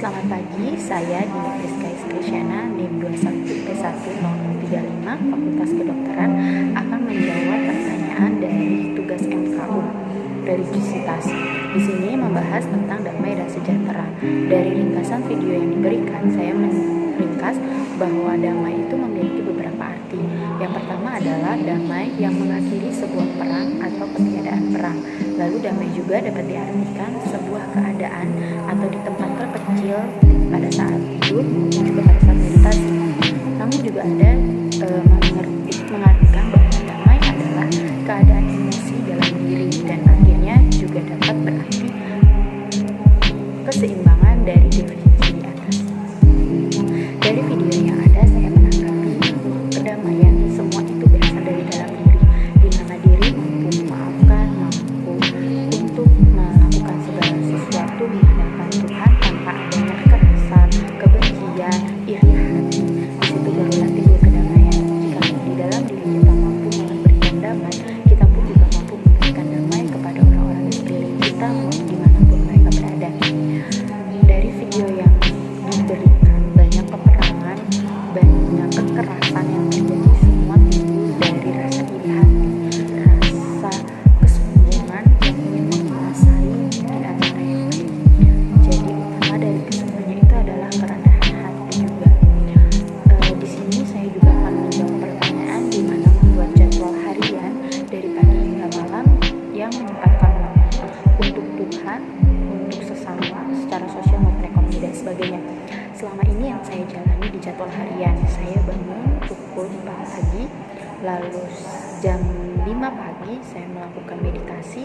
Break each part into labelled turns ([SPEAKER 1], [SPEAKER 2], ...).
[SPEAKER 1] Selamat pagi, saya Dini Friska Iskrisyana, NIM 21P10035, Fakultas Kedokteran, akan menjawab pertanyaan dari tugas MKU religiusitas. Di sini membahas tentang damai dan sejahtera. Dari ringkasan video yang diberikan, saya meringkas bahwa damai itu memiliki beberapa arti. Yang pertama adalah damai yang mengakhiri sebuah perang atau ketiadaan perang. Lalu damai juga dapat diartikan sebuah keadaan atau di tempat terpencil pada saat hidup dan juga pada saat meditasi. Namun juga ada mengartikan bahwa damai adalah keadaan emosi dalam diri dan akhirnya juga dapat berarti keseimbangan dari definisi di atas. Dari video yang ada saya menanggapi kedamaian semua itu berasal dari dalam diri, di mana diri mampu memaafkan, mampu untuk melakukan segala sesuatu di hadapan Tuhan tanpa adanya kekerasan, kebencian, iri hati. Di situ barulah timbul kedamaian. Jika di dalam diri kita mampu memberikan damai, kita pun juga mampu memberikan damai kepada orang-orang di sekeliling kita dimanapun mereka berada. Dari video yang diberikan, banyak peperangan, banyak kekerasan yang terjadi, semua timbul dari rasa iri hati, rasa kesombongan yang ingin menguasai di antara yang lain. Jadi utama dari kesemuanya itu adalah kerendahan hati juga. Di sini saya juga akan menjawab pertanyaan di mana membuat jadwal harian dari pagi hingga malam yang menyempatkan waktu untuk Tuhan, untuk sesama, secara sosial maupun ekonomi dan sebagainya. Selama ini yang saya jalani di jadwal harian, saya bangun pukul 4 pagi, lalu jam 5 pagi saya melakukan meditasi,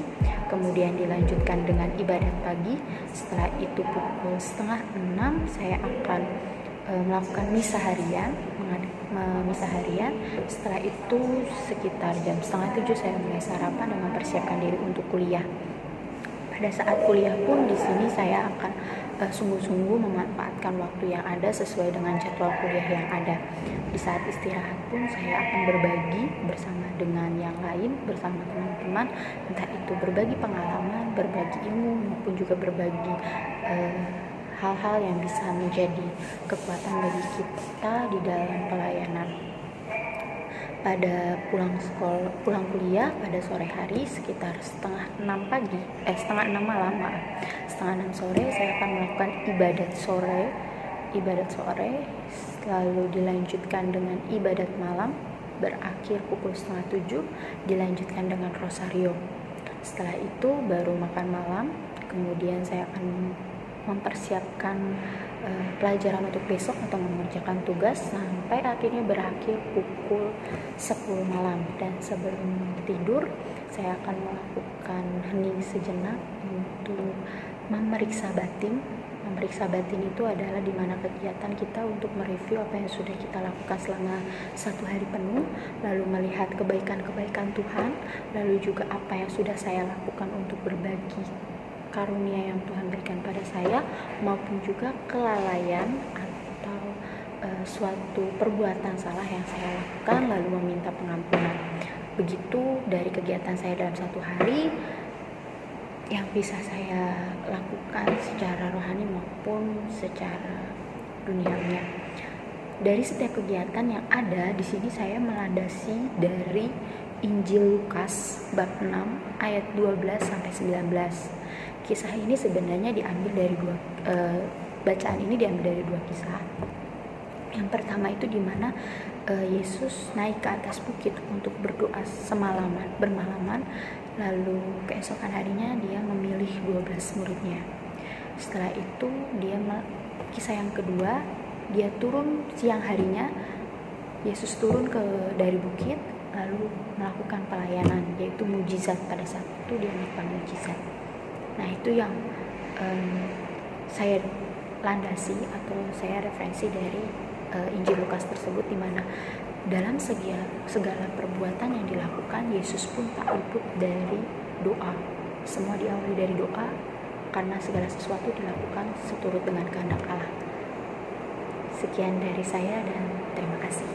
[SPEAKER 1] kemudian dilanjutkan dengan ibadat pagi. Setelah itu pukul setengah 6 saya akan melakukan misa harian. Setelah itu sekitar jam setengah 7 saya mulai sarapan dan mempersiapkan diri untuk kuliah. Pada saat kuliah pun di sini saya akan sungguh-sungguh memanfaatkan waktu yang ada sesuai dengan jadwal kuliah yang ada. Di saat istirahat pun saya akan berbagi bersama dengan yang lain, bersama teman-teman, entah itu berbagi pengalaman, berbagi ilmu, maupun juga berbagi hal-hal yang bisa menjadi kekuatan bagi kita di dalam pelayanan. Pada pulang kuliah pada sore hari sekitar setengah 6 malam, setengah 6 sore saya akan melakukan ibadat sore, lalu dilanjutkan dengan ibadat malam, berakhir pukul setengah 7, dilanjutkan dengan rosario. Setelah itu baru makan malam, kemudian saya akan mempersiapkan pelajaran untuk besok atau mengerjakan tugas sampai akhirnya berakhir pukul 10 malam. Dan sebelum tidur saya akan melakukan hening sejenak untuk memeriksa batin. Memeriksa batin itu adalah dimana kegiatan kita untuk mereview apa yang sudah kita lakukan selama satu hari penuh, lalu melihat kebaikan-kebaikan Tuhan, lalu juga apa yang sudah saya lakukan untuk berbagi karunia yang Tuhan berikan pada saya, maupun juga kelalaian atau suatu perbuatan salah yang saya lakukan, lalu meminta pengampunan. Begitu dari kegiatan saya dalam satu hari yang bisa saya lakukan secara rohani maupun secara duniawinya. Dari setiap kegiatan yang ada di sini saya melandasi dari Injil Lukas bab 6 ayat 12 sampai 19. Kisah ini sebenarnya diambil dari bacaan ini diambil dari dua kisah. Yang pertama itu di mana Yesus naik ke atas bukit untuk berdoa bermalaman, lalu keesokan harinya dia memilih 12 muridnya. Setelah itu kisah yang kedua, dia turun siang harinya, Yesus turun dari bukit lalu melakukan pelayanan, yaitu mujizat. Pada saat itu dia melakukan mujizat. Nah itu yang saya landasi atau saya referensi dari Injil Lukas tersebut, di mana dalam segala perbuatan yang dilakukan Yesus pun tak luput dari doa. Semua diawali dari doa karena segala sesuatu dilakukan seturut dengan kehendak Allah. Sekian dari saya dan terima kasih.